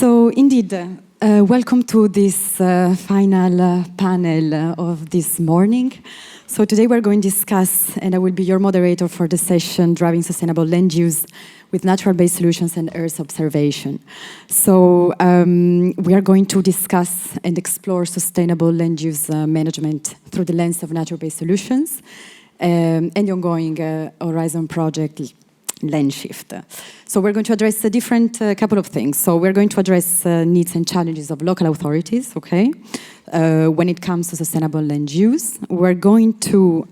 So indeed, welcome to this final panel of this morning. So today we're going to discuss, and I will be your moderator for the session, Driving Sustainable Land Use with Natural-Based Solutions and Earth Observation. So we are going to discuss and explore sustainable land use management through the lens of natural-based solutions and the ongoing Horizon project, LandShift. So we're going to address a different couple of things. So we're going to address needs and challenges of local authorities, okay? When it comes to sustainable land use, we're going to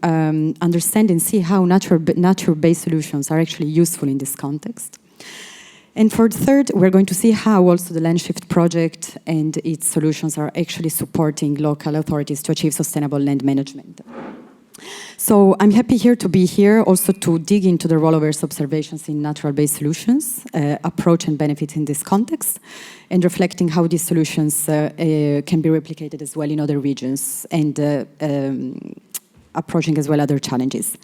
understand and see how nature-based solutions are actually useful in this context. And for the third, we're going to see how also the LandShift project and its solutions are actually supporting local authorities to achieve sustainable land management. So I'm happy here to be here also to dig into the role of Earth observations in natural-based solutions, approach and benefits in this context, and reflecting how these solutions can be replicated as well in other regions and approaching as well other challenges.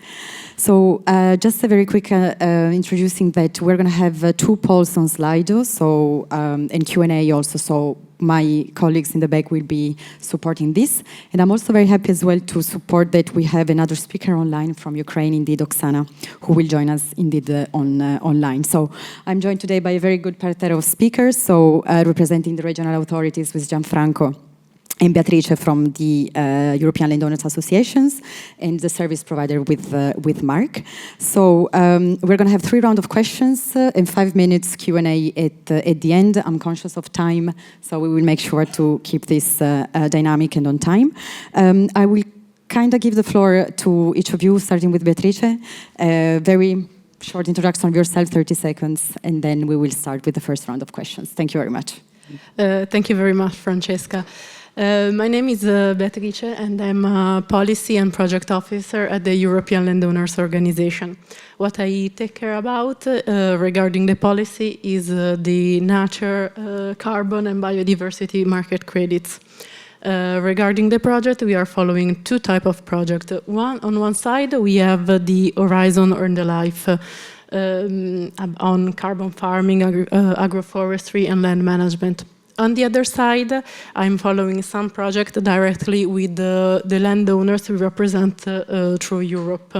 So just a very quick introducing that we're going to have 2 polls on Slido, so and Q&A also. So my colleagues in the back will be supporting this. And I'm also very happy as well to support that we have another speaker online from Ukraine, indeed, Oksana, who will join us indeed online. So I'm joined today by a very good parterre of speakers, so representing the regional authorities with Gianfranco and Beatrice from the European Landowners Associations, and the service provider with Mark. So we're going to have 3 rounds of questions and 5 minutes Q&A at the end. I'm conscious of time, so we will make sure to keep this dynamic and on time. I will kind of give the floor to each of you, starting with Beatrice. Very short introduction of yourself, 30 seconds, and then we will start with the first round of questions. Thank you very much. Thank you very much, Francesca. My name is Beatrice, and I'm a Policy and Project Officer at the European Landowners Organization. What I take care about regarding the policy is the nature, carbon and biodiversity market credits. Regarding the project, we are following 2 types of projects. On one side, we have the Horizon Earn the Life on carbon farming, agroforestry and land management. On the other side, I'm following some projects directly with the landowners we represent through Europe.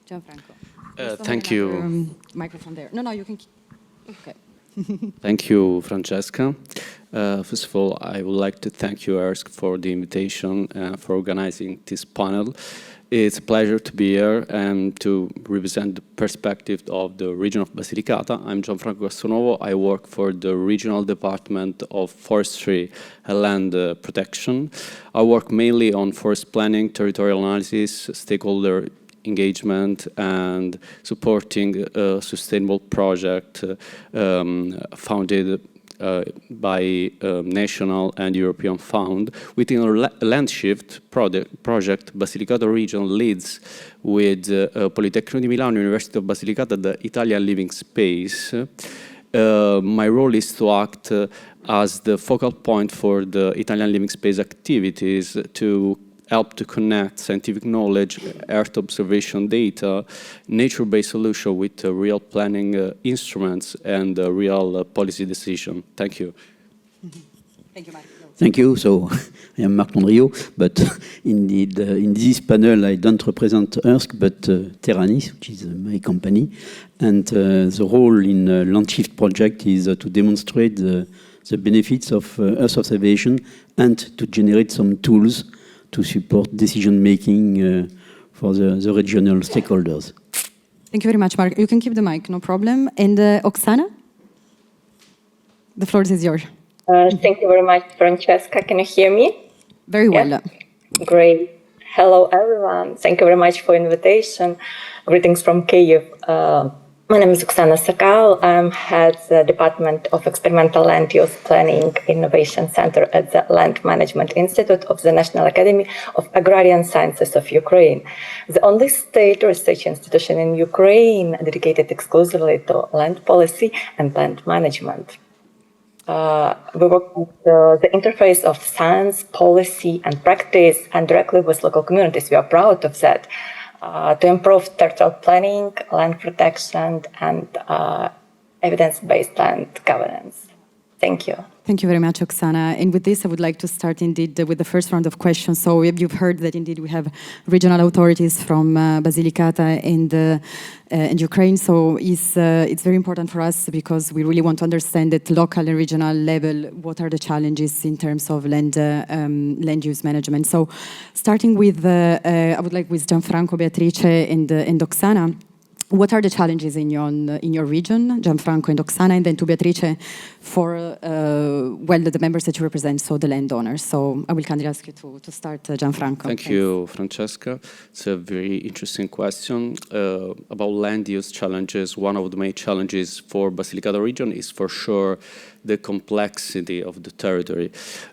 Gianfranco. Thank you. Microphone there. No, you can. Okay. Thank you, Francesca. First of all, I would like to thank you, Ersk, for the invitation and for organizing this panel. It's a pleasure to be here and to represent the perspective of the region of Basilicata. I'm Gianfranco Castronovo. I work for the Regional Department of Forestry and Land Protection. I work mainly on forest planning, territorial analysis, stakeholder engagement, and supporting a sustainable project founded by national and European fund. Within a LandShift project, Basilicata region leads with Politecnico di Milano, University of Basilicata, the Italian Living Space. My role is to act as the focal point for the Italian Living Space activities to help to connect scientific knowledge, Earth observation data, nature-based solution with real planning instruments and real policy decision. Thank you. Thank you, Mark. Thank you. So I am Marc Landriot, but indeed in this panel I don't represent Ersk, but Terranis, which is my company. And the role in LandShift project is to demonstrate the benefits of Earth observation and to generate some tools to support decision-making for the regional stakeholders. Thank you very much, Mark. You can keep the mic, no problem. And Oksana, the floor is yours. Thank you very much, Francesca. Can you hear me? Very well. Yeah? Great. Hello, everyone. Thank you very much for invitation. Greetings from Kyiv. My name is Oksana Sakal. I'm head the Department of Experimental Land Use Planning Innovation Center at the Land Management Institute of the National Academy of Agrarian Sciences of Ukraine, the only state research institution in Ukraine dedicated exclusively to land policy and land management. We work with the interface of science, policy, and practice, and directly with local communities. We are proud of that. To improve territorial planning, land protection, and evidence-based land governance. Thank you. Thank you very much, Oksana. And with this, I would like to start indeed with the first round of questions. So you've heard that indeed we have regional authorities from Basilicata and Ukraine. So it's very important for us because we really want to understand at local and regional level what are the challenges in terms of land use management. So starting with, I would like with Gianfranco, Beatrice, and Oksana. What are the challenges in your region, Gianfranco and Oksana, and then to Beatrice for the members that you represent, so the landowners. So I will kindly ask you to start, Gianfranco. Thank you, Francesca. It's a very interesting question about land use challenges. One of the main challenges for Basilicata region is for sure the complexity of the territory.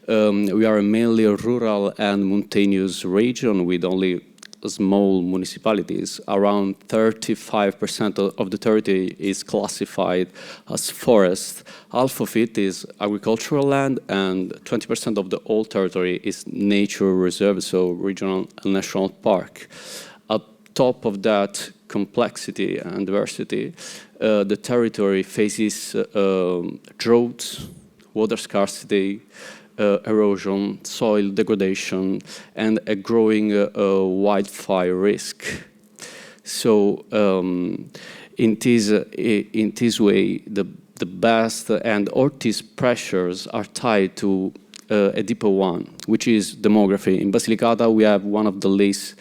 We are mainly a rural and mountainous region with only small municipalities. Around 35% of the territory is classified as forest. Half of it is agricultural land, and 20% of the whole territory is nature reserve, so regional and national park. On top of that complexity and diversity, the territory faces droughts, water scarcity, erosion, soil degradation, and a growing wildfire risk. So in this way, the best and all these pressures are tied to a deeper one, which is demography. In Basilicata, we are one of the least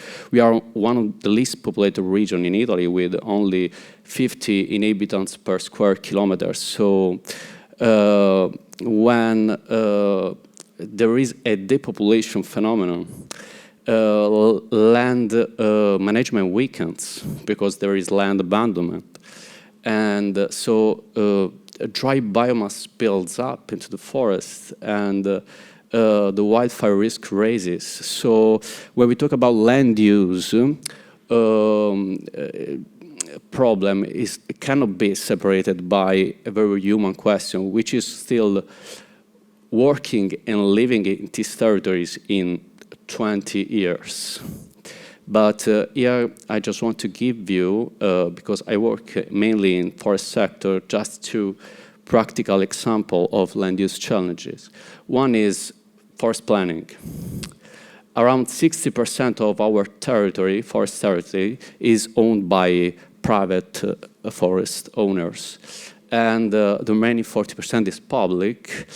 populated region in Italy, with only 50 inhabitants per square kilometer. So when there is a depopulation phenomenon, land management weakens because there is land abandonment. And so dry biomass builds up into the forest, and the wildfire risk raises. So when we talk about land use, problem it cannot be separated by a very human question, which is still working and living in these territories in 20 years. But here I just want to give you, because I work mainly in forest sector, just two practical example of land use challenges. One is forest planning. Around 60% of our territory, forest territory, is owned by private forest owners. And the remaining 40% is public.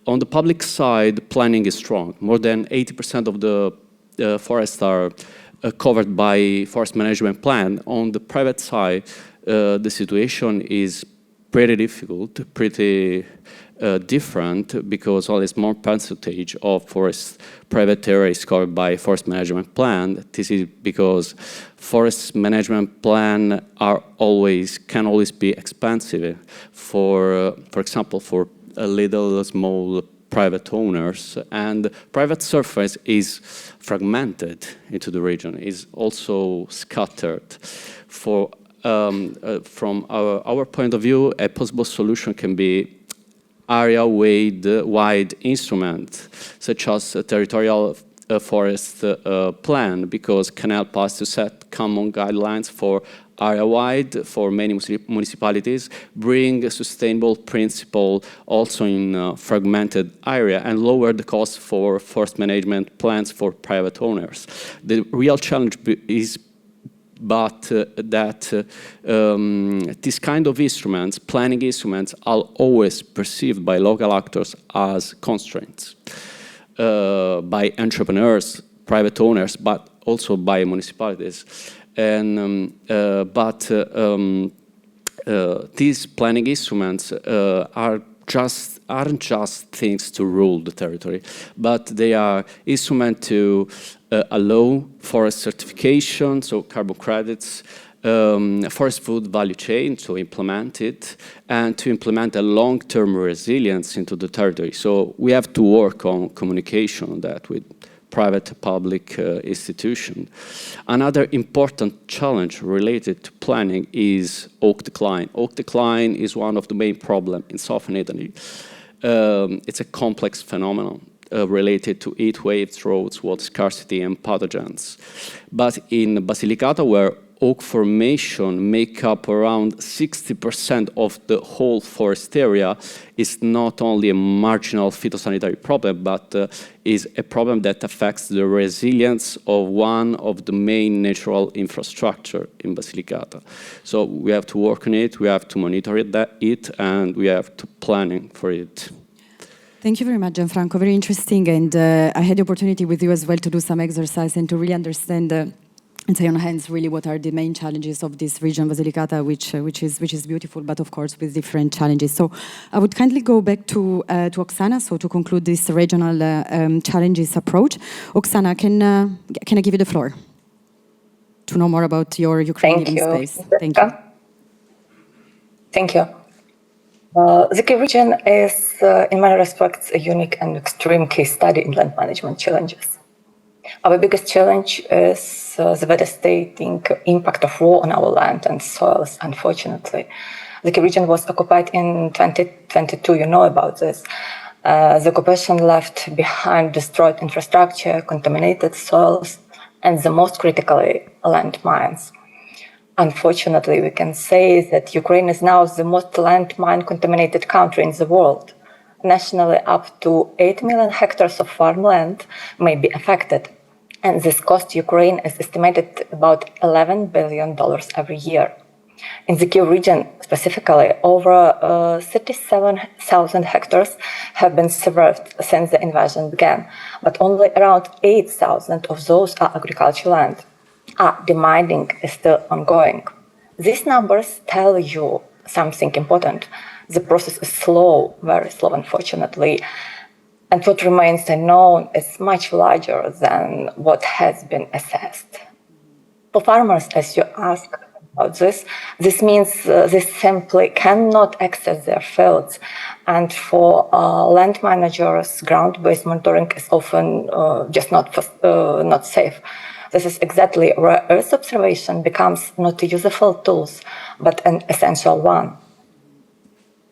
On the public side, planning is strong. More than 80% of the forests are covered by forest management plan. On the private side, the situation is pretty difficult, pretty different, because only a small percentage of forest private area is covered by forest management plan. This is because forest management plan can always be expensive for example, for a little small private owners, and private surface is fragmented into the region, is also scattered. From our point of view, a possible solution can be area-wide instrument, such as a territorial forest plan, because can help us to set common guidelines for area-wide for many municipalities, bring a sustainable principle also in fragmented area, and lower the cost for forest management plans for private owners. The real challenge is that this kind of instruments, planning instruments, are always perceived by local actors as constraints by entrepreneurs, private owners, but also by municipalities. And these planning instruments aren't just things to rule the territory, but they are instruments to allow forest certification, so carbon credits, forest food value chain, to implement it, and to implement a long-term resilience into the territory. So we have to work on communication on that with private public institution. Another important challenge related to planning is oak decline. Oak decline is one of the main problems in southern Italy. It's a complex phenomenon related to heat waves, droughts, water scarcity, and pathogens. But in Basilicata, where oak formation make up around 60% of the whole forest area is not only a marginal phytosanitary problem, but is a problem that affects the resilience of one of the main natural infrastructure in Basilicata. So we have to work on it, we have to monitor it, and we have to planning for it. Thank you very much, Gianfranco. Very interesting, and I had the opportunity with you as well to do some exercise and to really understand and say on hands really what are the main challenges of this region, Basilicata, which is beautiful, but of course with different challenges. So I would kindly go back to Oksana, so to conclude this regional challenges approach. Oksana, can I give you the floor to know more about your Ukraine living space? Thank you. Thank you. The Kyiv region is, in many respects, a unique and extreme case study in land management challenges. Our biggest challenge is the devastating impact of war on our land and soils, unfortunately. The Kyiv region was occupied in 2022, you know about this. The occupation left behind destroyed infrastructure, contaminated soils, and the most critically, landmines. Unfortunately, we can say that Ukraine is now the most landmine contaminated country in the world. Nationally, up to 8 million hectares of farmland may be affected, and this cost Ukraine is estimated about $11 billion every year. In the Kyiv region specifically, over 37,000 hectares have been severed since the invasion began, but only around 8,000 of those are agricultural land. Demining is still ongoing. These numbers tell you something important. The process is slow, very slow, unfortunately, and what remains unknown is much larger than what has been assessed. For farmers, as you ask about this means they simply cannot access their fields, and for land managers, ground-based monitoring is often just not safe. This is exactly where Earth observation becomes not a useful tool, but an essential one.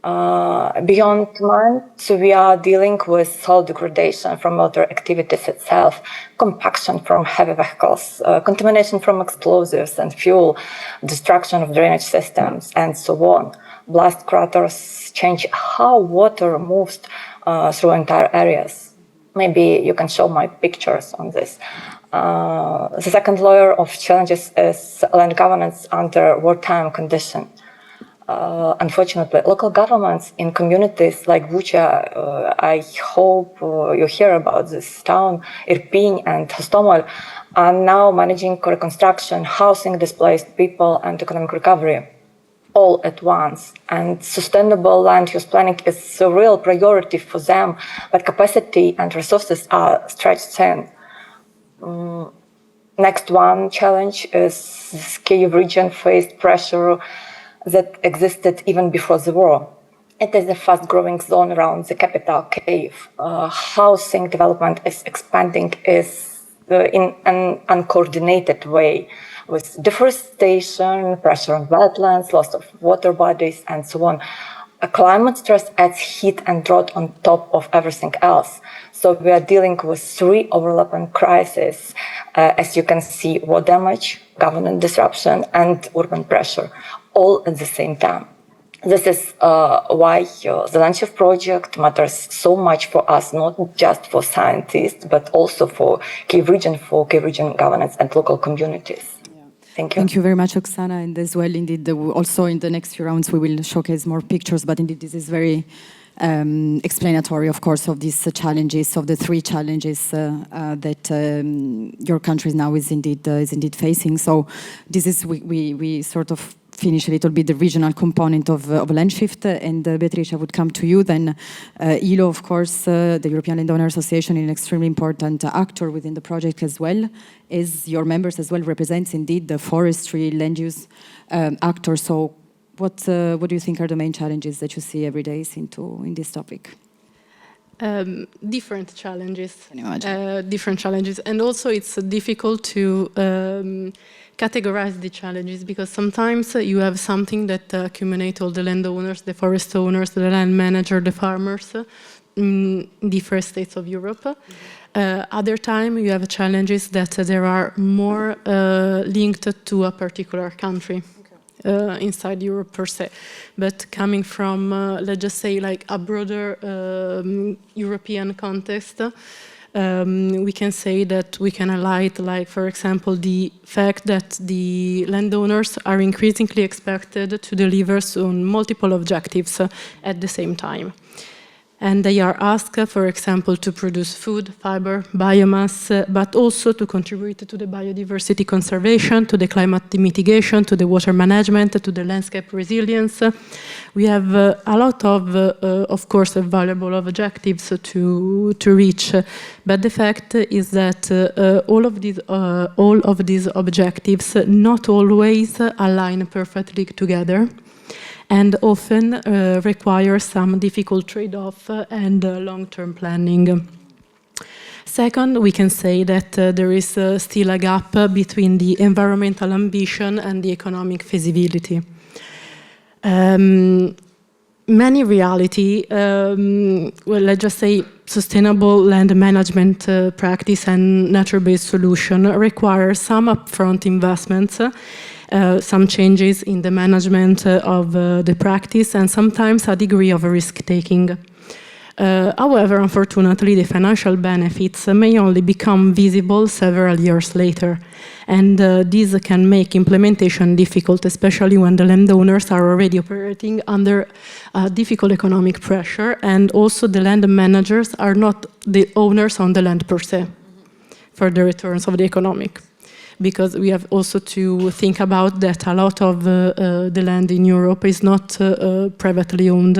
Beyond mines, we are dealing with soil degradation from military activities itself, compaction from heavy vehicles, contamination from explosives and fuel, destruction of drainage systems, and so on. Blast craters change how water moves through entire areas. Maybe you can show my pictures on this. The second layer of challenges is land governance under wartime conditions. Unfortunately, local governments in communities like Bucha, I hope you hear about this town, Irpin and Hostomel, are now managing reconstruction, housing displaced people, and economic recovery all at once. And sustainable land use planning is a real priority for them, but capacity and resources are stretched thin. Next one challenge is Kyiv region faced pressure that existed even before the war. It is a fast-growing zone around the capital, Kyiv. Housing development is expanding in an uncoordinated way, with deforestation, pressure on wetlands, loss of water bodies, and so on. Climate stress adds heat and drought on top of everything else. So we are dealing with three overlapping crises, as you can see: war damage, governance disruption, and urban pressure, all at the same time. This is why the LandShift project matters so much for us, not just for scientists, but also for Kyiv region governance and local communities. Thank you. Thank you very much, Oksana, and as well, indeed, also in the next few rounds we will showcase more pictures, but indeed this is very explanatory, of course, of these challenges, of the three challenges that your country now is indeed facing. So this is, we sort of finish a little bit the regional component of LandShift, and Beatrice, I would come to you then. ILO, of course, the European Landowner Association, is an extremely important actor within the project as well, as your members as well represents indeed the forestry land use actor. So what do you think are the main challenges that you see every day in this topic? Different challenges. Different challenges, and also it's difficult to categorize the challenges, because sometimes you have something that accumulates all the landowners, the forest owners, the land manager, the farmers in different states of Europe. Other time you have challenges that there are more linked to a particular country. Inside Europe per se, but coming from, let's just say, like a broader European context, we can say that we can highlight, like, for example, the fact that the landowners are increasingly expected to deliver on multiple objectives at the same time. And they are asked, for example, to produce food, fiber, biomass, but also to contribute to the biodiversity conservation, to the climate mitigation, to the water management, to the landscape resilience. We have a lot of course, valuable objectives to reach. But the fact is that all of these objectives not always align perfectly together, and often require some difficult trade-off and long-term planning. Second, we can say that there is still a gap between the environmental ambition and the economic feasibility. Many reality, well, let's just say sustainable land management practice and nature-based solution require some upfront investments, some changes in the management of the practice, and sometimes a degree of risk-taking. However, unfortunately, the financial benefits may only become visible several years later, and this can make implementation difficult, especially when the landowners are already operating under difficult economic pressure, and also the land managers are not the owners on the land per se for the returns of the economic. Because we have also to think about that a lot of the land in Europe is not privately owned.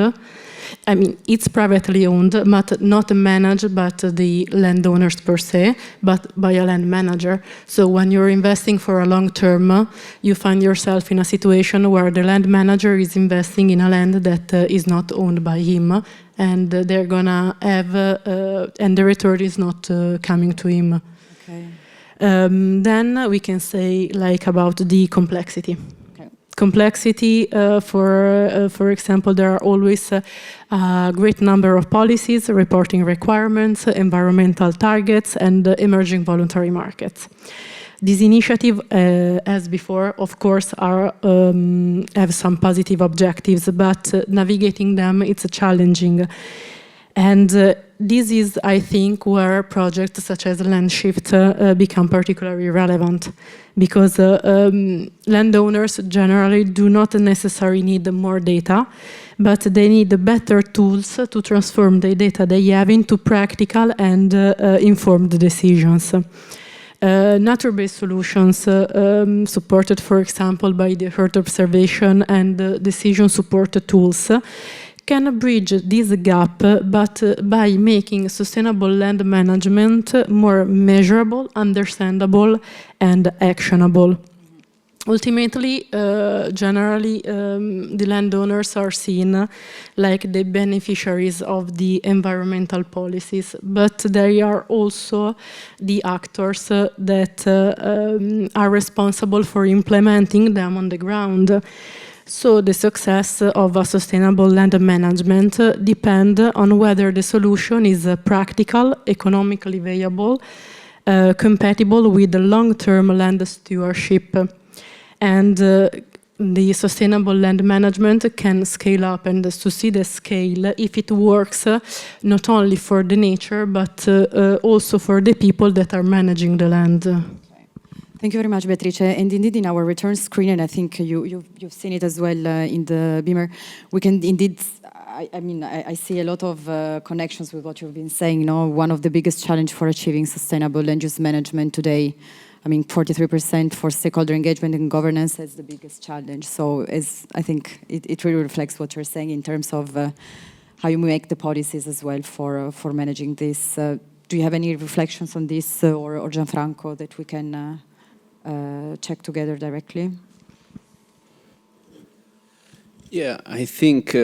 I mean, it's privately owned, but not managed by the landowners per se, but by a land manager. So when you're investing for a long term, you find yourself in a situation where the land manager is investing in a land that is not owned by him, and they're gonna have, and the return is not coming to him. Okay. Then we can say, like, about the complexity. Okay. Complexity, for example, there are always a great number of policies, reporting requirements, environmental targets, and emerging voluntary markets. This initiative, as before, of course, have some positive objectives, but navigating them, it's challenging. And this is, I think, where projects such as LandShift become particularly relevant, because landowners generally do not necessarily need more data, but they need better tools to transform the data they have into practical and informed decisions. Nature-based solutions supported, for example, by the Earth observation and decision support tools can bridge this gap, but by making sustainable land management more measurable, understandable, and actionable. Ultimately, generally, the landowners are seen like the beneficiaries of the environmental policies, but they are also the actors that are responsible for implementing them on the ground. So the success of a sustainable land management depends on whether the solution is practical, economically viable, compatible with the long-term land stewardship. And the sustainable land management can scale up, and to see the scale if it works not only for the nature, but also for the people that are managing the land. Thank you very much, Beatrice. And indeed, in our return screen, and I think you've seen it as well in the Beamer, we can indeed, I see a lot of connections with what you've been saying. You know, one of the biggest challenges for achieving sustainable land use management today, 43% for stakeholder engagement and governance is the biggest challenge. So I think it really reflects what you're saying in terms of how you make the policies as well for managing this. Do you have any reflections on this, or Gianfranco, that we can check together directly? Yeah, I think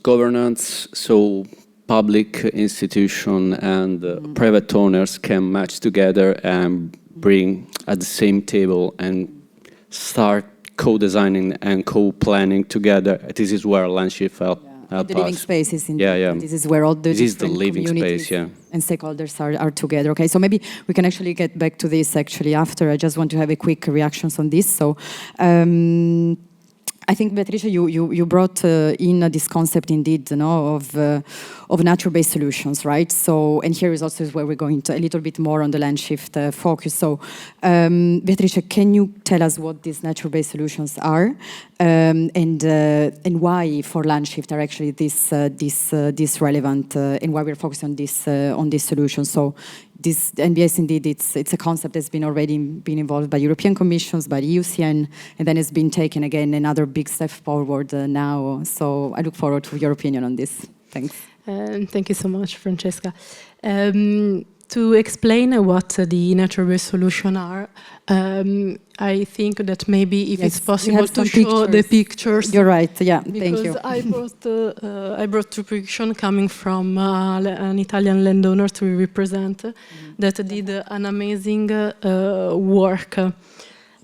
governance, so public institution and private owners can match together and bring at the same table and start co-designing and co-planning together. This is where LandShift help the living us. spaces, indeed. Yeah. This is where all the different living communities space, and stakeholders are together. Okay, so maybe we can actually get back to this actually after. I just want to have a quick reactions on this. So. I think, Beatrice, you brought in this concept, indeed, of nature-based solutions, right? So, and here is also where we're going to a little bit more on the LandShift focus. So, Beatrice, can you tell us what these nature-based solutions are, and why for LandShift are actually this relevant, and why we're focused on this solution? So. This NBS, indeed, it's a concept that's already been involved by European Commissions, by the UCN, and then it's been taken again another big step forward now. So I look forward to your opinion on this. Thanks. Thank you so much, Francesca. To explain what the nature-based solutions are, I think that maybe if it's possible to show the pictures. You're right, yeah, thank you. Because I brought two pictures coming from an Italian landowner to represent that did an amazing work.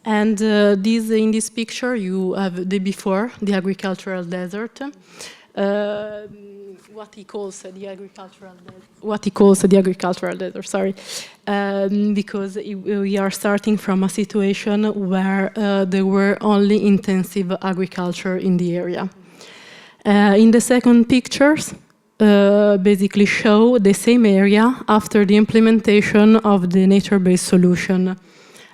And in this picture, you have the before, the agricultural desert. What he calls the agricultural desert, sorry, because we are starting from a situation where there were only intensive agriculture in the area. In the second pictures, basically show the same area after the implementation of the nature-based solution.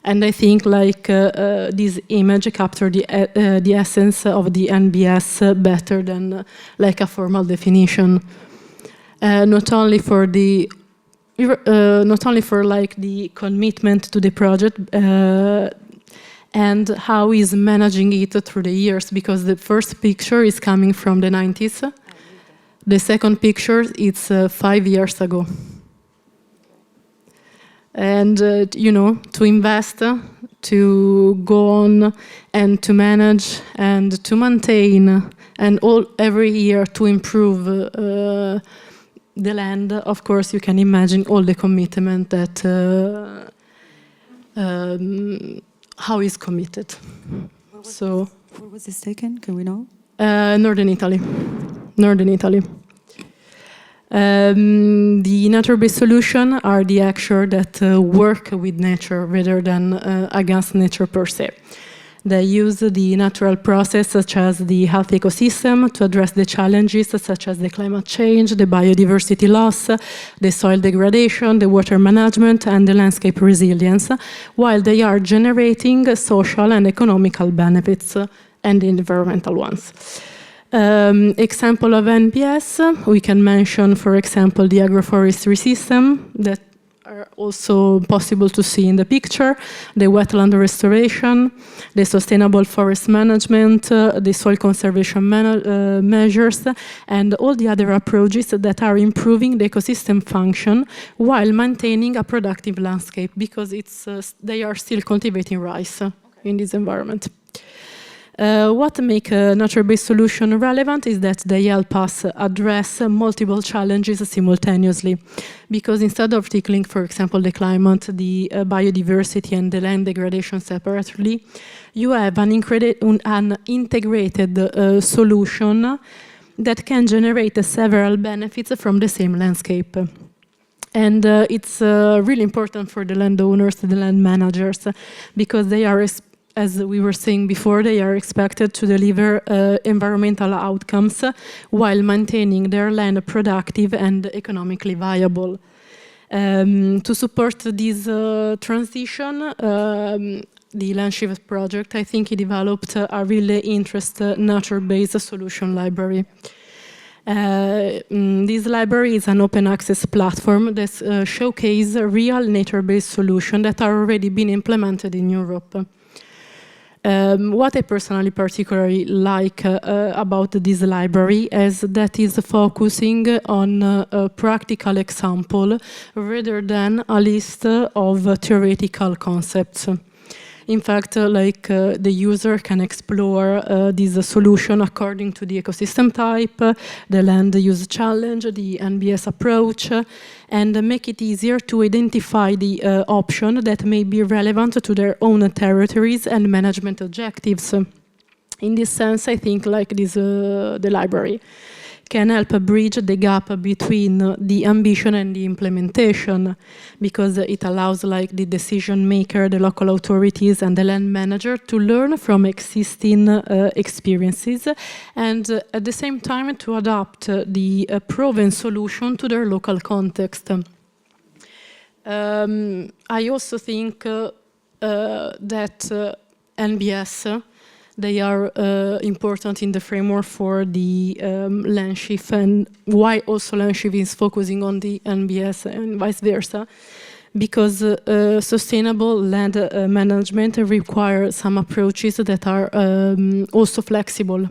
And I think this image captured the essence of the NBS better than a formal definition. Not only for the commitment to the project and how he's managing it through the years, because the first picture is coming from the 90s. The second picture, it's 5 years ago. And, to invest, to go on and to manage and to maintain and every year to improve the land, of course, you can imagine all the commitment that how is committed. Where was this taken? Can we know? Northern Italy. The nature-based solutions are the actors that work with nature rather than against nature per se. They use the natural process, such as the health ecosystem, to address the challenges such as the climate change, the biodiversity loss, the soil degradation, the water management, and the landscape resilience, while they are generating social and economical benefits and environmental ones. Example of NBS, we can mention, for example, the agroforestry system that are also possible to see in the picture, the wetland restoration, the sustainable forest management, the soil conservation measures, and all the other approaches that are improving the ecosystem function while maintaining a productive landscape, because they are still cultivating rice in this environment. What makes a nature-based solution relevant is that they help us address multiple challenges simultaneously. Because instead of tackling, for example, the climate, the biodiversity, and the land degradation separately, you have an integrated solution that can generate several benefits from the same landscape. And it's really important for the landowners, the land managers, because they are, as we were saying before, they are expected to deliver environmental outcomes while maintaining their land productive and economically viable. To support this transition, the LandShift project, I think, he developed a really interesting nature-based solution library. This library is an open access platform that showcases real nature-based solutions that are already being implemented in Europe. What I personally particularly like about this library is that it's focusing on a practical example rather than a list of theoretical concepts. In fact, the user can explore this solution according to the ecosystem type, the land use challenge, the NBS approach, and make it easier to identify the option that may be relevant to their own territories and management objectives. In this sense, I think the library can help bridge the gap between the ambition and the implementation, because it allows the decision maker, the local authorities, and the land manager to learn from existing experiences, and at the same time to adapt the proven solution to their local context. I also think that NBS, they are important in the framework for the LandShift, and why also LandShift is focusing on the NBS and vice versa, because sustainable land management requires some approaches that are also flexible,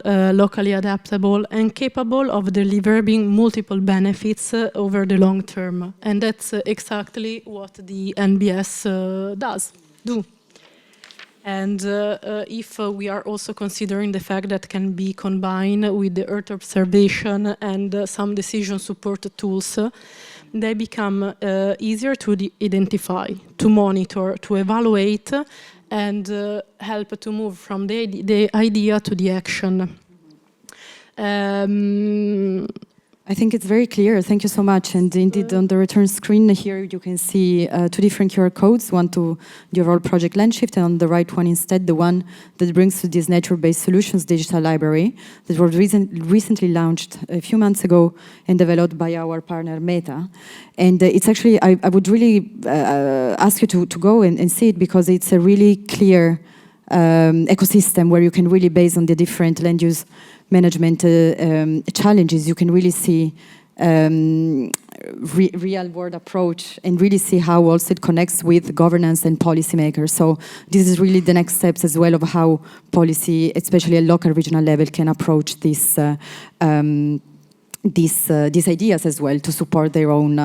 locally adaptable, and capable of delivering multiple benefits over the long term. And that's exactly what the NBS do. And if we are also considering the fact that can be combined with the Earth observation and some decision support tools, they become easier to identify, to monitor, to evaluate, and help to move from the idea to the action. I think it's very clear. Thank you so much. And indeed, on the return screen here, you can see two different QR codes, one to the overall project LandShift, and on the right one instead, the one that brings to this nature-based solutions digital library that was recently launched a few months ago and developed by our partner Meta. And it's actually, I would really ask you to go and see it, because it's a really clear ecosystem where you can really, based on the different land use management challenges, you can really see real-world approach and really see how also it connects with governance and policymakers. So this is really the next steps as well of how policy, especially at local, regional level, can approach these ideas as well to support their own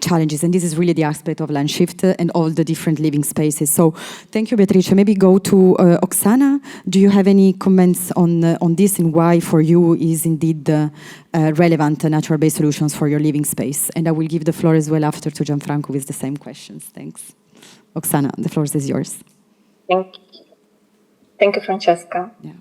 challenges. And this is really the aspect of LandShift and all the different living spaces. So thank you, Beatrice. Maybe go to Oksana. Do you have any comments on this and why for you is indeed relevant natural-based solutions for your living space? And I will give the floor as well after to Gianfranco with the same questions. Thanks. Oksana, the floor is yours. Thank you, Francesca. Yeah.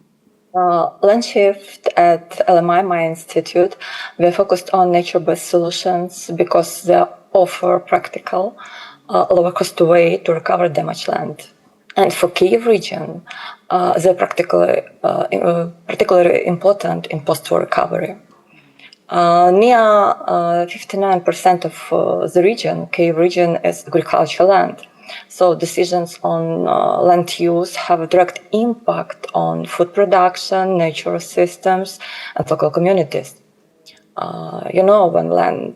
LandShift at LMI, my institute, we're focused on nature-based solutions because they offer practical, lower-cost way to recover damaged land. And for Kyiv region, they're particularly important in post-war recovery. Near 59% of the region, Kyiv region, is agricultural land. So decisions on land use have a direct impact on food production, natural systems, and local communities. When land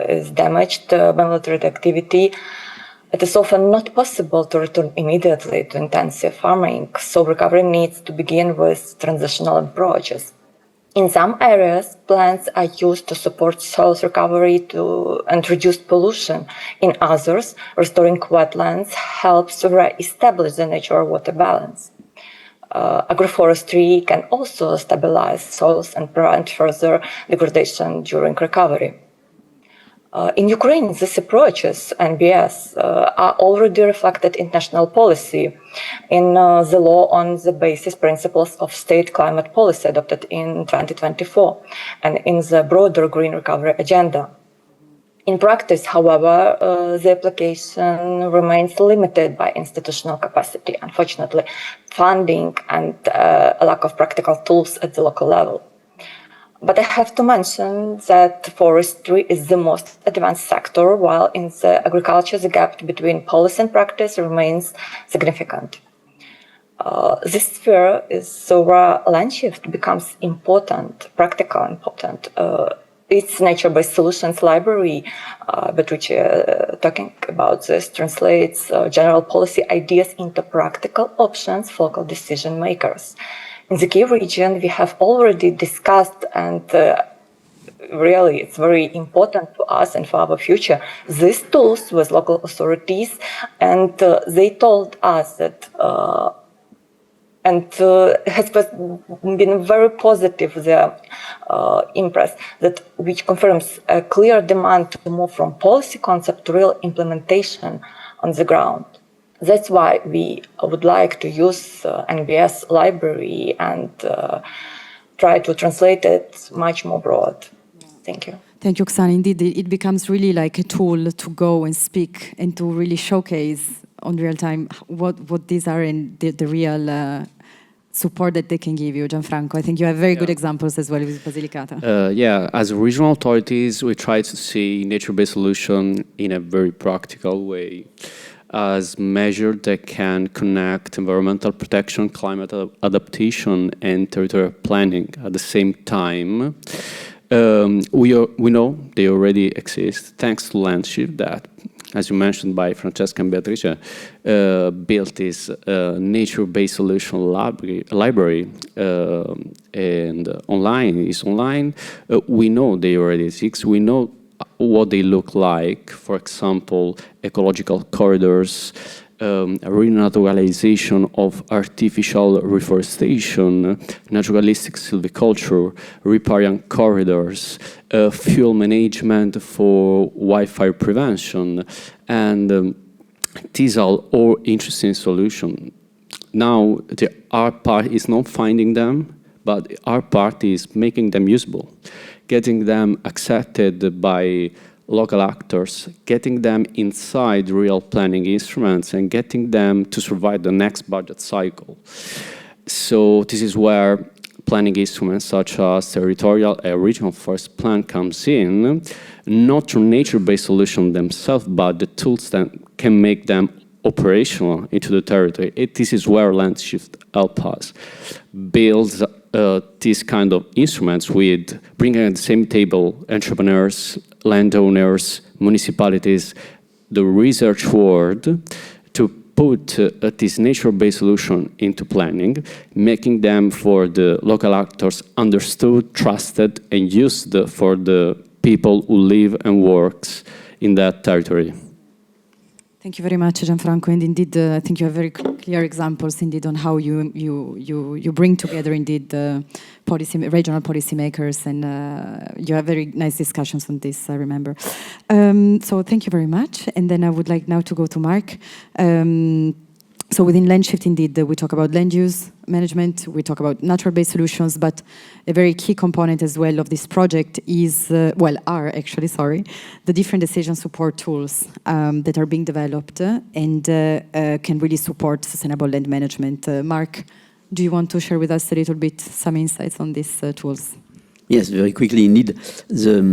is damaged by military activity, it is often not possible to return immediately to intensive farming. So recovery needs to begin with transitional approaches. In some areas, plants are used to support soil recovery and reduce pollution. In others, restoring wetlands helps re-establish the natural water balance. Agroforestry can also stabilize soils and prevent further degradation during recovery. In Ukraine, these approaches, NBS, are already reflected in national policy, in the law on the basis principles of state climate policy adopted in 2024, and in the broader Green Recovery Agenda. In practice, however, the application remains limited by institutional capacity, unfortunately, funding, and a lack of practical tools at the local level. But I have to mention that forestry is the most advanced sector, while in the agriculture, the gap between policy and practice remains significant. This sphere is where LandShift becomes important, practical important. Its nature-based solutions library, Beatrice talking about this, translates general policy ideas into practical options for local decision makers. In the Kyiv region, we have already discussed and really, it's very important to us and for our future. These tools with local authorities, and they told us that, has been very positive, their impress, that which confirms a clear demand to move from policy concept to real implementation on the ground. That's why we would like to use NBS library and try to translate it much more broad. Thank you. Thank you, Oksana. Indeed, it becomes really like a tool to go and speak and to really showcase on real time what these are and the real support that they can give you. Gianfranco, I think you have very good examples as well with Basilicata. Yeah, as regional authorities, we try to see nature-based solution in a very practical way, as measures that can connect environmental protection, climate adaptation, and territorial planning at the same time. We know they already exist thanks to LandShift that, as you mentioned by Francesca and Beatrice, built this nature-based solution library and online. We know they already exist. We know what they look like. For example, ecological corridors, renaturalization of artificial reforestation, naturalistic silviculture, riparian corridors, fuel management for wildfire prevention, and these are all interesting solutions. Now, our part is not finding them, but our part is making them usable, getting them accepted by local actors, getting them inside real planning instruments, and getting them to survive the next budget cycle. So this is where planning instruments such as territorial and regional forest plan comes in, not through nature-based solutions themselves, but the tools that can make them operational into the territory. This is where LandShift helps us build these kind of instruments with bringing at the same table entrepreneurs, landowners, municipalities, the research world, to put this nature-based solution into planning, making them for the local actors understood, trusted, and used for the people who live and works in that territory. Thank you very much, Gianfranco. And indeed, I think you have very clear examples indeed on how you bring together indeed the regional policymakers, and you have very nice discussions on this, I remember. So thank you very much. And then I would like now to go to Mark. So within LandShift, indeed, we talk about land use management, we talk about natural-based solutions, but a very key component as well of this project is, the different decision support tools that are being developed and can really support sustainable land management. Mark, do you want to share with us a little bit some insights on these tools? Yes, very quickly indeed.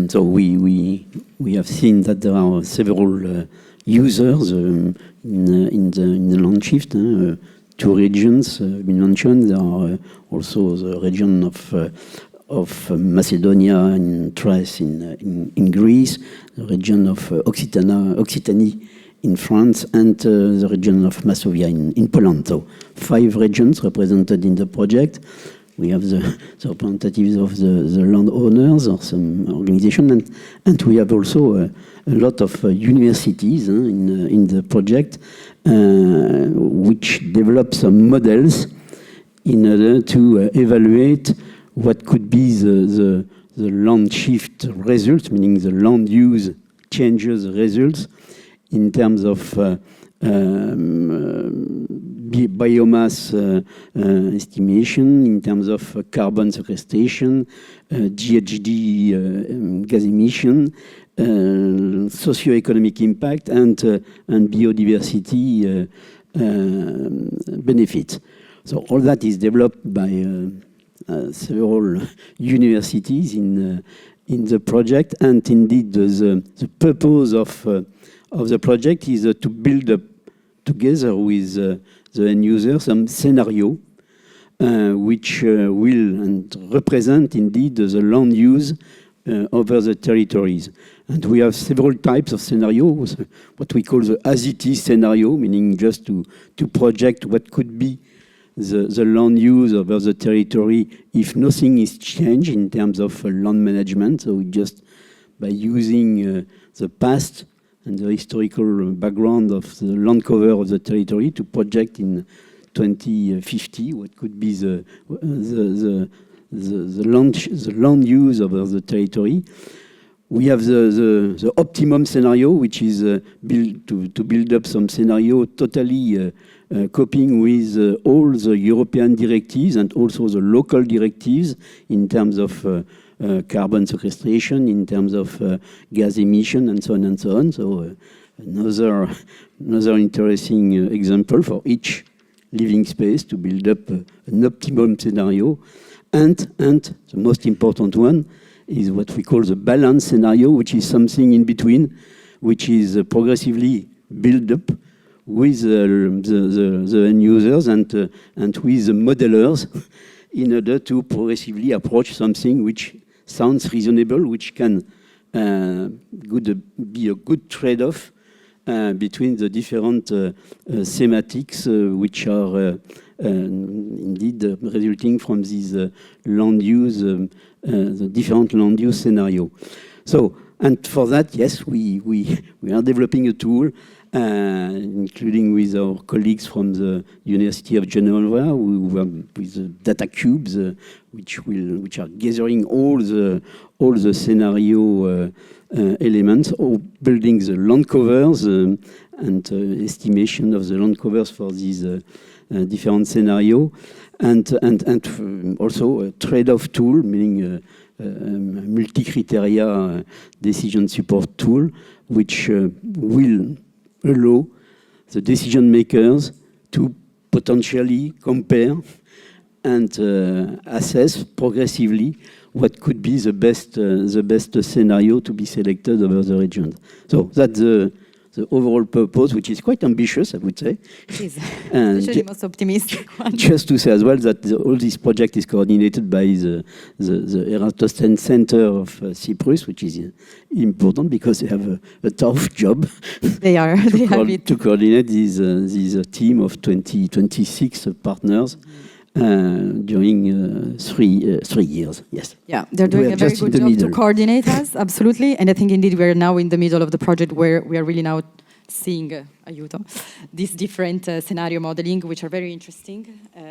So we have seen that there are several users in the LandShift. Two regions have been mentioned. There are also the region of Macedonia and Thrace in Greece, the region of Occitanie in France, and the region of Masovia in Poland. So 5 regions represented in the project. We have the representatives of the landowners or some organization, and we have also a lot of universities in the project, which develop some models in order to evaluate what could be the land shift results, meaning the land use changes results in terms of biomass estimation, in terms of carbon sequestration, GHG gas emission, socioeconomic impact, and biodiversity benefit. So all that is developed by several universities in the project, and indeed the purpose of the project is to build up together with the end user some scenario which will and represent indeed the land use over the territories. And we have several types of scenarios, what we call the as-it-is scenario, meaning just to project what could be the land use over the territory if nothing is changed in terms of land management. So just by using the past and the historical background of the land cover of the territory to project in 2050 what could be the land use over the territory. We have the optimum scenario, which is to build up some scenario totally coping with all the European directives and also the local directives in terms of carbon sequestration, in terms of gas emission, and so on and so on. So another interesting example for each living space to build up an optimum scenario. And the most important one is what we call the balance scenario, which is something in between, which is progressively built up with the end users and with the modelers in order to progressively approach something which sounds reasonable, which can be a good trade-off between the different thematics which are indeed resulting from these land use, the different land use scenario. So, and for that, yes, we are developing a tool, including with our colleagues from the University of Geneva, with data cubes, which are gathering all the scenario elements, or building the land covers and estimation of the land covers for these different scenarios, and also a trade-off tool, meaning a multi-criteria decision support tool, which will allow the decision makers to potentially compare and assess progressively what could be the best scenario to be selected over the region. So that's the overall purpose, which is quite ambitious, I would say. It is, especially the most optimistic one. Just to say as well that all this project is coordinated by the Eratosthenes Center of Cyprus, which is important because they have a tough job. They have it. To coordinate this team of 26 partners. During 3 years, yes. Yeah, they're doing a very good job to coordinate us, absolutely. And I think indeed we're now in the middle of the project where we are really now seeing, these different scenario modeling, which are very interesting,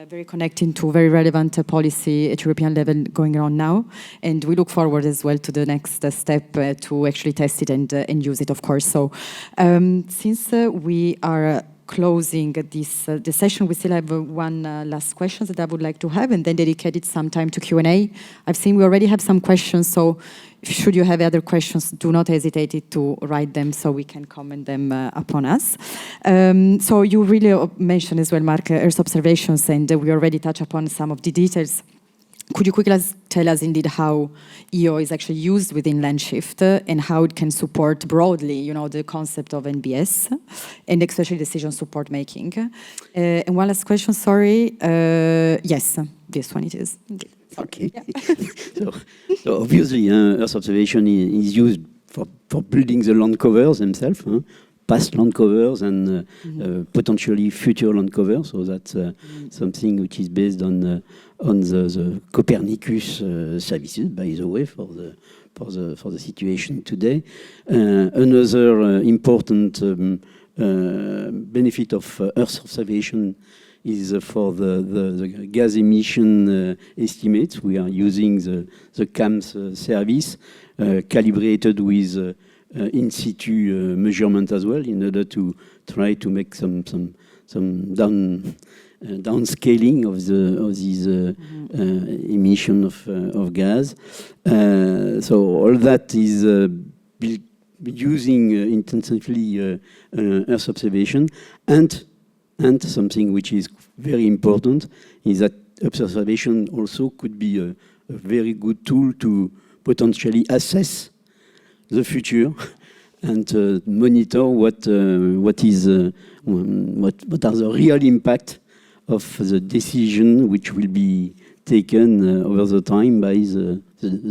very connecting to very relevant policy at European level going on now. And we look forward as well to the next step to actually test it and use it, of course. So since we are closing this session, we still have one last question that I would like to have, and then dedicated some time to Q&A. I've seen we already have some questions, so should you have other questions, do not hesitate to write them so we can comment them upon us. So you really mentioned as well, Mark, Earth observations, and we already touched upon some of the details. Could you quickly tell us indeed how EO is actually used within LandShift and how it can support broadly, the concept of NBS and especially decision support making? And one last question, sorry. Yes, this one it is. Okay. Yeah. so obviously, Earth observation is used for building the land covers themselves. Past land covers and potentially future land covers. So that's something which is based on the Copernicus services, by the way, for the situation today. Another important benefit of Earth observation is for the gas emission estimates. We are using the CAMS service calibrated with in situ measurement as well, in order to try to make some downscaling of these emission of gas. So all that is using intensively Earth observation, and something which is very important is that observation also could be a very good tool to potentially assess the future and monitor what are the real impact of the decision which will be taken over the time by the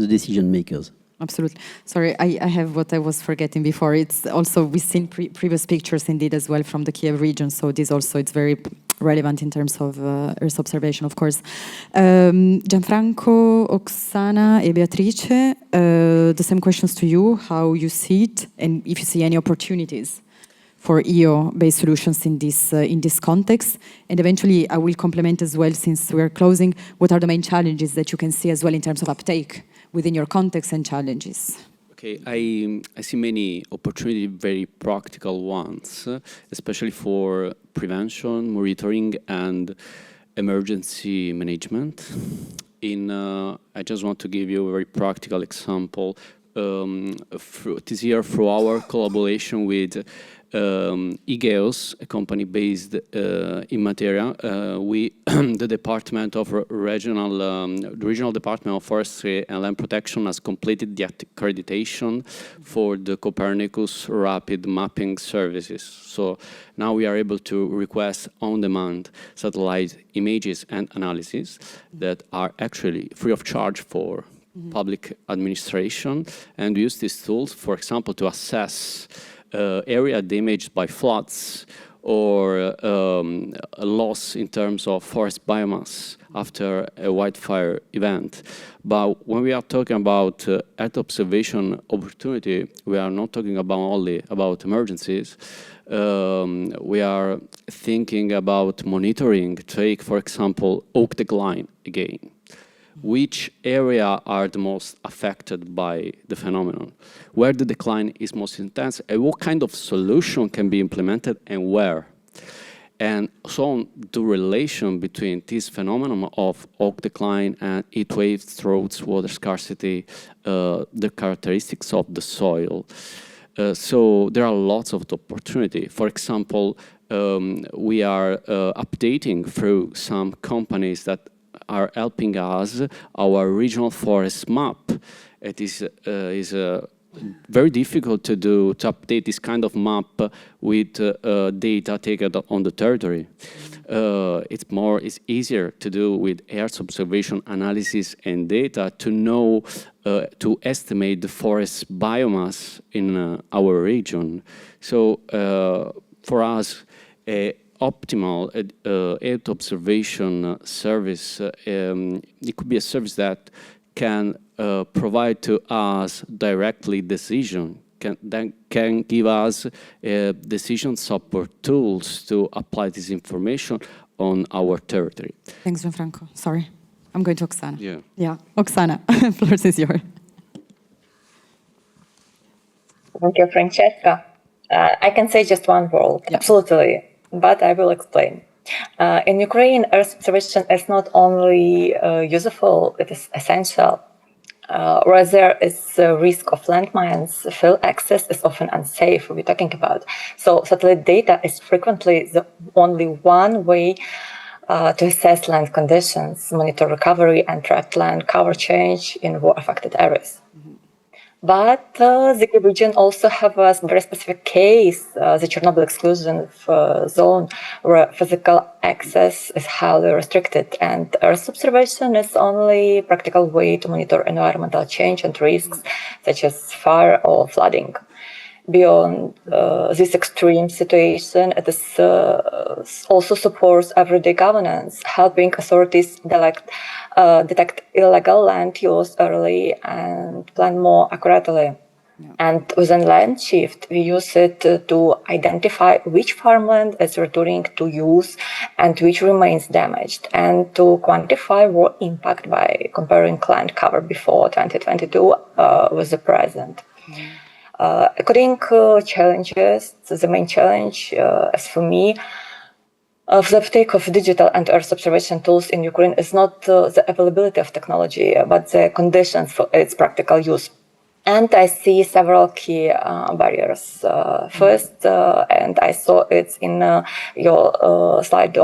decision makers. Absolutely. Sorry, I have what I was forgetting before. It's also, we've seen previous pictures indeed as well from the Kiev region. So this also, it's very relevant in terms of Earth observation, of course. Gianfranco, Oksana, and Beatrice, the same questions to you, how you see it, and if you see any opportunities for EO-based solutions in this context. And eventually, I will complement as well, since we're closing, what are the main challenges that you can see as well in terms of uptake within your context and challenges? Okay, I see many opportunities, very practical ones, especially for prevention, monitoring, and emergency management. I just want to give you a very practical example. This year, through our collaboration with EGEOS, a company based in Matera, the Department of the Regional Department of Forestry and Land Protection has completed the accreditation for the Copernicus Rapid Mapping Services. So now we are able to request on-demand satellite images and analysis that are actually free of charge for public administration, and we use these tools, for example, to assess area damaged by floods or a loss in terms of forest biomass after a wildfire event. But when we are talking about Earth observation opportunity, we are not talking only about emergencies. We are thinking about monitoring. Take, for example, oak decline again. Which area are the most affected by the phenomenon? Where the decline is most intense, and what kind of solution can be implemented and where? And so on, the relation between this phenomenon of oak decline and heat waves, droughts, water scarcity, the characteristics of the soil. So there are lots of opportunity. For example, we are updating through some companies that are helping us our regional forest map. It is very difficult to update this kind of map with data taken on the territory. It's easier to do with Earth observation analysis and data to know, to estimate the forest biomass in our region. So for us, optimal Earth observation service, it could be a service that can provide to us directly decision, can give us decision support tools to apply this information on our territory. Thanks, Gianfranco. Sorry, I'm going to Oksana. Yeah. Oksana, floor is yours. Thank you, Francesca. I can say just one word, absolutely, but I will explain. In Ukraine, Earth observation is not only useful, it is essential. Where there is a risk of landmines, field access is often unsafe, we're talking about. So satellite data is frequently the only one way to assess land conditions, monitor recovery, and track land cover change in war-affected areas. But the region also have a very specific case, the Chernobyl exclusion zone, where physical access is highly restricted, and Earth observation is only practical way to monitor environmental change and risks, such as fire or flooding. Beyond this extreme situation, it is, also supports everyday governance, helping authorities detect illegal land use early and plan more accurately. Yeah. And within LandShift, we use it to identify which farmland is returning to use and which remains damaged, and to quantify what impact by comparing land cover before 2022 with the present. Mm-hmm. According to challenges, the main challenge, as for me, of the uptake of digital and Earth observation tools in Ukraine is not the availability of technology, but the conditions for its practical use. And I see several key barriers. First, and I saw it in your slide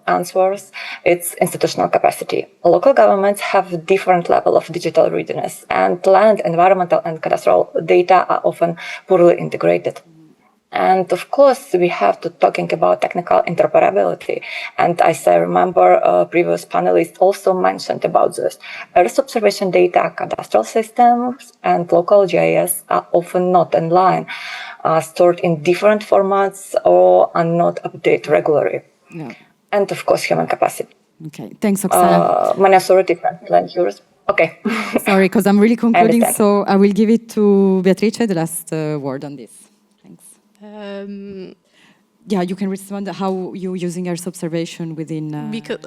answers, it's institutional capacity. Local governments have different level of digital readiness, and land, environmental, and cadastral data are often poorly integrated. And of course, we have to talking about technical interoperability. And as I remember, previous panelists also mentioned about this. Earth observation data, cadastral systems, and local GIS are often not in line, stored in different formats, or are not updated regularly. Yeah. And of course, human capacity. Okay, thanks, Oksana. Many also different land use. Okay. Sorry, because I'm really concluding, understand. so I will give it to Beatrice, the last word on this. Thanks. Yeah, you can respond how you're using Earth observation within... Because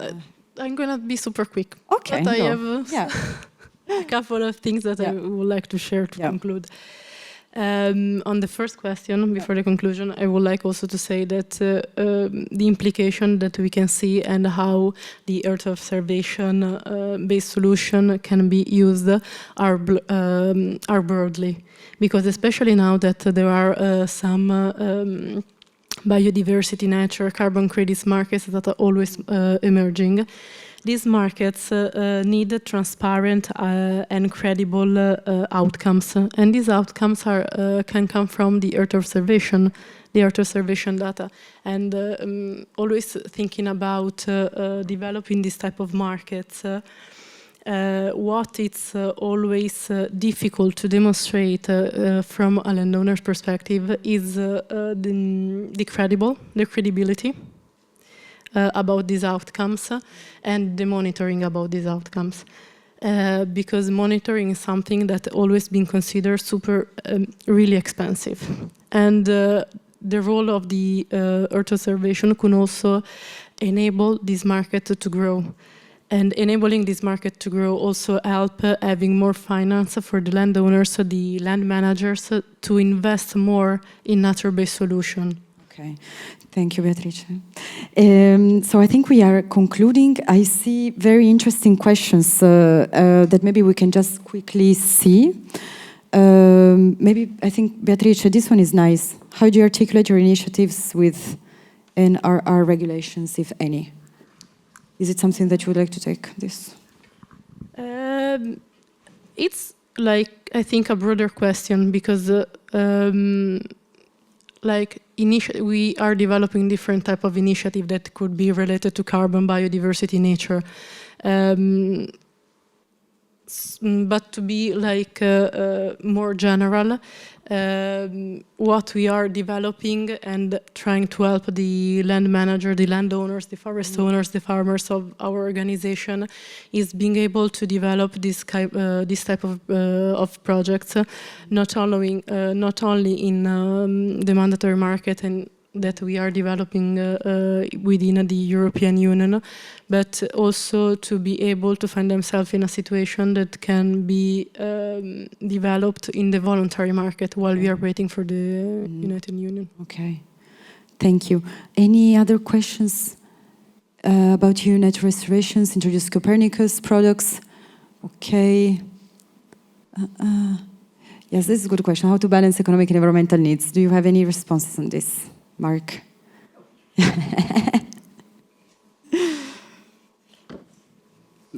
I'm going to be super quick. Okay, but I go. have a couple of things that I would like to share to conclude. On the first question, before the conclusion, I would like also to say that the implication that we can see and how the Earth observation based solution can be used are broadly. Because especially now that there are some biodiversity, nature, carbon credits markets that are always emerging, these markets need transparent and credible outcomes, and these outcomes can come from the Earth observation data. And always thinking about developing this type of markets, what it's always difficult to demonstrate from a landowner's perspective is the credibility about these outcomes and the monitoring about these outcomes. Because monitoring is something that always been considered really expensive. And the role of the Earth observation can also enable this market to grow. And enabling this market to grow also help having more finance for the landowners, the land managers, to invest more in nature-based solutions. Okay. Thank you, Beatrice. So I think we are concluding. I see very interesting questions that maybe we can just quickly see. Maybe, I think, Beatrice, this one is nice. How do you articulate your initiatives with NRR regulations, if any? Is it something that you would like to take this? It's like, I think, a broader question because we are developing different type of initiative that could be related to carbon, biodiversity, nature. But to be like more general, what we are developing and trying to help the land manager, the landowners, the forest owners, the farmers of our organization is being able to develop this type of projects, not only in the mandatory market and that we are developing within the European Union, but also to be able to find themselves in a situation that can be developed in the voluntary market while we are waiting for the United Union. Okay, thank you. Any other questions about UNET restorations, introduce Copernicus products? Okay. Yes, this is a good question. How to balance economic and environmental needs? Do you have any responses on this? Mark.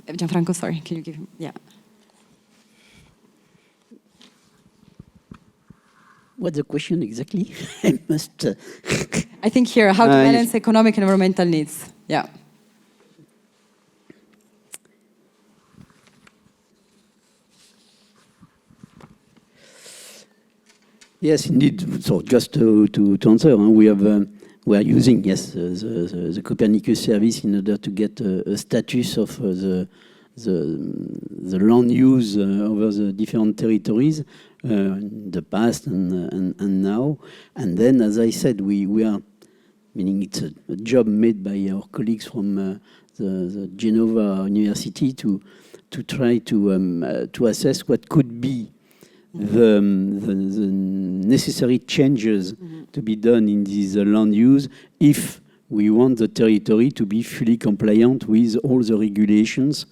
Gianfranco, sorry, can you give him? Yeah. What's the question exactly? I must... I think here, how to balance economic and environmental needs. Yeah. Yes, indeed. So just to answer, we are using the Copernicus service in order to get a status of the land use over the different territories in the past and now. And then, as I said, we are, meaning it's a job made by our colleagues from the Genova University to try to assess what could be the necessary changes to be done in this land use if we want the territory to be fully compliant with all the regulations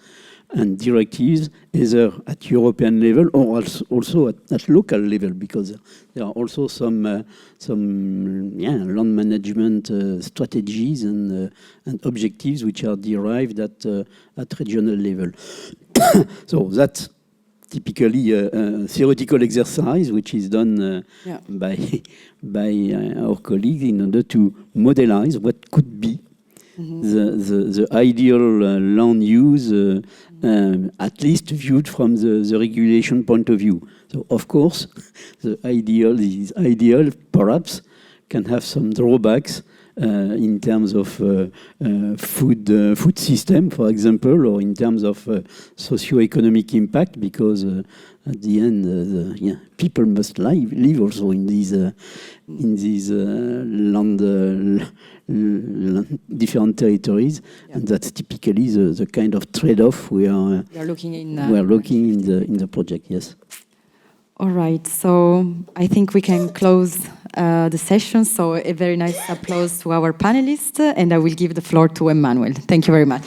and directives, either at European level or also at local level, because there are also some land management strategies and objectives which are derived at regional level. So that's typically a theoretical exercise which is done by our colleagues in order to modelize what could be the ideal land use, at least viewed from the regulation point of view. So, of course, the ideal perhaps can have some drawbacks in terms of food system, for example, or in terms of socio-economic impact, because at the end, people must live also in these different territories, and that's typically the kind of trade-off we are looking in the project. Yes. All right, so I think we can close the session. So a very nice applause to our panelists, and I will give the floor to Emmanuel. Thank you very much.